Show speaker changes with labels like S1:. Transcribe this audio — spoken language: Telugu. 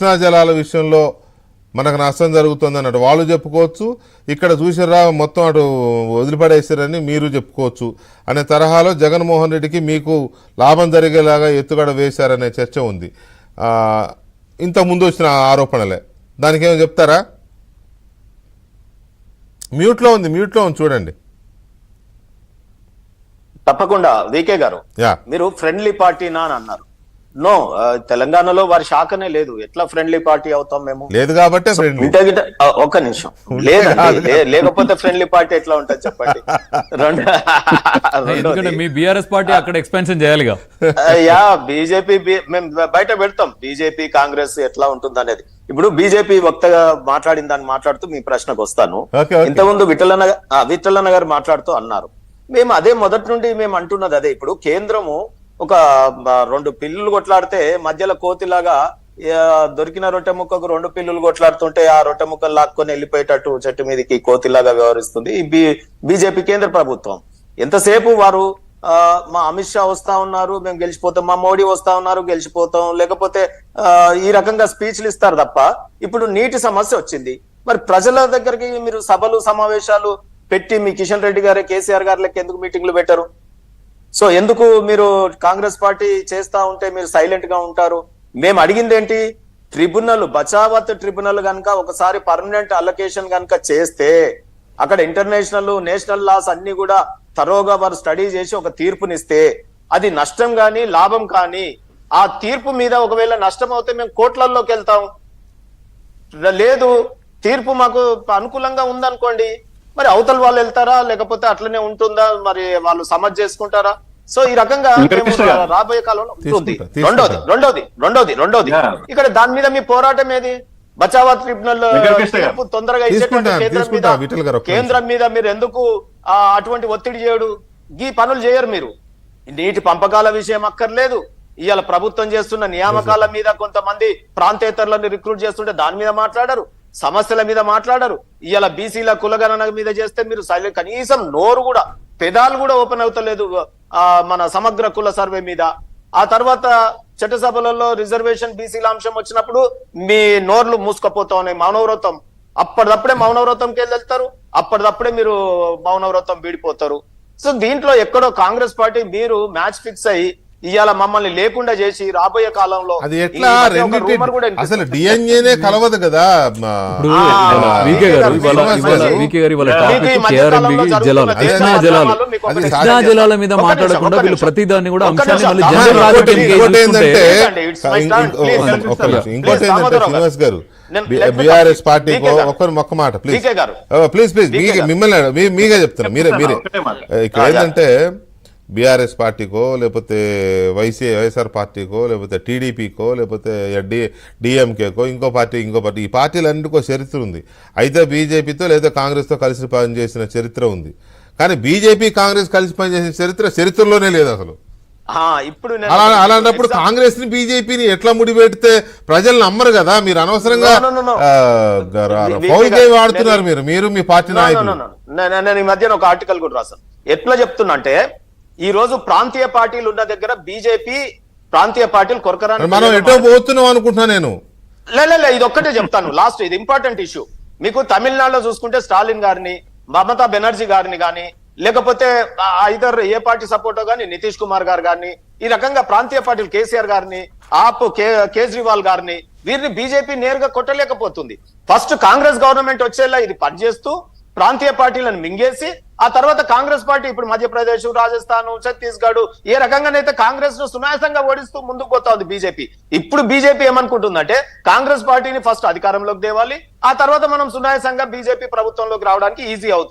S1: కృష్ణా జలాల విషయంలో మనకు నష్టం జరుగుతుంది అన్నట్టు వాళ్ళు చెప్పుకోవచ్చు, ఇక్కడ చూసిరా మొత్తం అటు వదిలిపడేసారని మీరు చెప్పుకోవచ్చు అనే తరహాలో జగన్మోహన్ రెడ్డికి మీకు లాభం జరిగేలాగా ఎత్తుగడ వేశారనే చర్చ ఉంది. ఇంత ముందు వచ్చిన ఆరోపణలే, దానికి ఏమో చెప్తారా? మ్యూట్లో ఉంది చూడండి.
S2: తప్పకుండా వికే గారు, మీరు ఫ్రెండ్లీ పార్టీనా అని అన్నారు. నో, తెలంగాణలో వారి శాఖనే లేదు, ఎట్లా ఫ్రెండ్లీ పార్టీ అవుతాం మేము?
S1: లేదు కాబట్టి
S2: ఒక్క నిమిషం, లేకపోతే ఫ్రెండ్లీ పార్టీ ఎట్లా ఉంటుంది చెప్పండి.
S3: మీ బీఆర్ఎస్ పార్టీ అక్కడ ఎక్స్పెన్షన్ చేయాలిగా.
S2: బీజేపీ మేము బయట పెడతాం, బీజేపీ కాంగ్రెస్ ఎట్లా ఉంటుంది అనేది. ఇప్పుడు బీజేపీ వక్తగా మాట్లాడిన దాన్ని మాట్లాడుతూ మీ ప్రశ్నకు వస్తాను. ఇంతకుముందు విఠలన్న గారు మాట్లాడుతూ అన్నారు, మేము అదే మొదటి నుండి మేము అంటున్నది అదే. ఇప్పుడు కేంద్రము ఒక 2 పిల్లులు కొట్లాడితే మధ్యలో కోతిలాగా దొరికిన రొట్టె ముక్కకు 2 పిల్లులు కొట్లాడుతుంటే ఆ రొట్టె ముక్కలు లాక్కొని వెళ్ళిపోయేటట్టు చెట్టు మీదకి కోతిలాగా వ్యవహరిస్తుంది ఈ బీజేపీ కేంద్ర ప్రభుత్వం. ఎంతసేపు వారు మా అమిత్ షా వస్తా ఉన్నారు మేము గెలిచిపోతాం, మా మోడీ వస్తా ఉన్నారు గెలిచిపోతాం, లేకపోతే ఈ రకంగా స్పీచ్లు ఇస్తారు తప్ప. ఇప్పుడు నీటి సమస్య వచ్చింది, మరి ప్రజల దగ్గరికి మీరు సభలు సమావేశాలు పెట్టి మీ కిషన్ రెడ్డి గారే కేసీఆర్ గారి లెక్క ఎందుకు మీటింగ్లు పెట్టరు? సో ఎందుకు మీరు కాంగ్రెస్ పార్టీ చేస్తా ఉంటే మీరు సైలెంట్ గా ఉంటారు? మేము అడిగింది ఏంటి, ట్రిబ్యునల్ బచావత్ ట్రిబ్యునల్ కనుక ఒకసారి పర్మనెంట్ అలొకేషన్ కనుక చేస్తే అక్కడ ఇంటర్నేషనల్ నేషనల్ లాస్ అన్ని కూడా తరోగా వారు స్టడీ చేసి ఒక తీర్పునిస్తే అది నష్టం కానీ లాభం కానీ ఆ తీర్పు మీద ఒకవేళ నష్టం అవుతే మేము కోర్టులలోకి వెళ్తాం. లేదు తీర్పు మాకు అనుకూలంగా ఉందనుకోండి, మరి అవతల వాళ్ళు వెళ్తారా లేకపోతే అట్లనే ఉంటుందా, మరి వాళ్ళు సమజ్ చేసుకుంటారా? సో ఈ రకంగా రాబోయే కాలంలో ఉంటుంది. రెండోది ఇక్కడ దాని మీద మీ పోరాటం ఏది? బచావా ట్రిబ్యునల్ తీర్పు తొందరగా ఇచ్చేటట్టు కేంద్రం మీద మీరు ఎందుకు అటువంటి ఒత్తిడి చేయడు? ఈ పనులు చేయరు మీరు. నీటి పంపకాల విషయం అక్కర్లేదు, ఇవాళ ప్రభుత్వం చేస్తున్న నియామకాల మీద కొంతమంది ప్రాంతేతరులను రిక్రూట్ చేస్తుంటే దాని మీద మాట్లాడరు, సమస్యల మీద మాట్లాడరు. ఇవాళ బీసీల కులగణన మీద చేస్తే మీరు సైలెంట్, కనీసం నోరు కూడా పెదాలు కూడా ఓపెన్ అవుతలేదు మన సమగ్ర కుల సర్వే మీద. ఆ తర్వాత చట్టసభలలో రిజర్వేషన్ బీసీల అంశం వచ్చినప్పుడు మీ నోర్లు మూసుకపోతా ఉన్నాయి. మౌనవ్రతం అప్పటిదప్పుడే మౌనవ్రతంకి వెళ్తారు, అప్పటిదప్పుడే మీరు మౌనవ్రతం వీడిపోతారు. సో దీంట్లో ఎక్కడో కాంగ్రెస్ పార్టీ మీరు మ్యాచ్ ఫిక్స్ అయ్యి ఇవాళ మమ్మల్ని లేకుండా చేసి రాబోయే కాలంలో
S1: అది ఎట్లా అసలు డిఎన్ఏనే కలవదు కదా.
S3: కృష్ణా జలాల మీద మాట్లాడకుండా వీళ్ళు ప్రతిదాన్ని కూడా అంశాన్ని
S1: ఇంకోటి ఏంటంటే శ్రీనివాస్ గారు, బీఆర్ఎస్ పార్టీకో ఒక్క మాట ప్లీజ్ మిమ్మల్ని మీగా చెప్తున్నా, మీరే ఇక్కడ ఏంటంటే బీఆర్ఎస్ పార్టీకో లేకపోతే వైఎస్ఆర్ పార్టీకో లేకపోతే టీడీపీకో లేకపోతే డిఎంకేకో ఇంకో పార్టీ ఈ పార్టీలన్నిటికో చరిత్ర ఉంది. అయితే బీజేపీతో లేదా కాంగ్రెస్తో కలిసి పనిచేసిన చరిత్ర ఉంది, కానీ బీజేపీ కాంగ్రెస్ కలిసి పనిచేసిన చరిత్రలోనే లేదు అసలు.
S2: ఇప్పుడు
S1: అలాంటప్పుడు కాంగ్రెస్ ని బీజేపీని ఎట్లా ముడిపెడితే ప్రజలు నమ్మరు కదా. మీరు అనవసరంగా ఫౌల్ గేమ్ ఆడుతున్నారు మీరు మీ పార్టీ నాయకులు.
S2: నేను ఈ మధ్యన ఒక ఆర్టికల్ కూడా రాశాను. ఎట్లా చెప్తున్నా అంటే ఈ రోజు ప్రాంతీయ పార్టీలు ఉన్న దగ్గర బీజేపీ ప్రాంతీయ పార్టీలు కొరకరాని
S1: మనం ఎటో పోతున్నాం అనుకుంటున్నా నేను.
S2: ఇది ఒక్కటే చెప్తాను లాస్ట్, ఇది ఇంపార్టెంట్ ఇష్యూ. మీకు తమిళనాడులో చూసుకుంటే స్టాలిన్ గారిని, మమతా బెనర్జీ గారిని కానీ లేకపోతే ఐదర్ ఏ పార్టీ సపోర్టో గానీ నితీష్ కుమార్ గారు గారిని, ఈ రకంగా ప్రాంతీయ పార్టీలు కేసీఆర్ గారిని, ఆప్ కేజ్రీవాల్ గారిని, వీరిని బీజేపీ నేరుగా కొట్టలేకపోతుంది. ఫస్ట్ కాంగ్రెస్ గవర్నమెంట్ వచ్చేలా ఇది పనిచేస్తూ ప్రాంతీయ పార్టీలను మింగేసి ఆ తర్వాత కాంగ్రెస్ పార్టీ ఇప్పుడు మధ్యప్రదేశ్, రాజస్థాన్, ఛత్తీస్గఢ్ ఏ రకంగానైతే కాంగ్రెస్ ను సునాయాసంగా ఓడిస్తూ ముందుకు పోతా ఉంది బీజేపీ. ఇప్పుడు బీజేపీ ఏమనుకుంటుందంటే కాంగ్రెస్ పార్టీని ఫస్ట్ అధికారంలోకి తేవాలి, ఆ తర్వాత మనం సునాయాసంగా బీజేపీ ప్రభుత్వంలోకి రావడానికి ఈజీ అవుతుంది.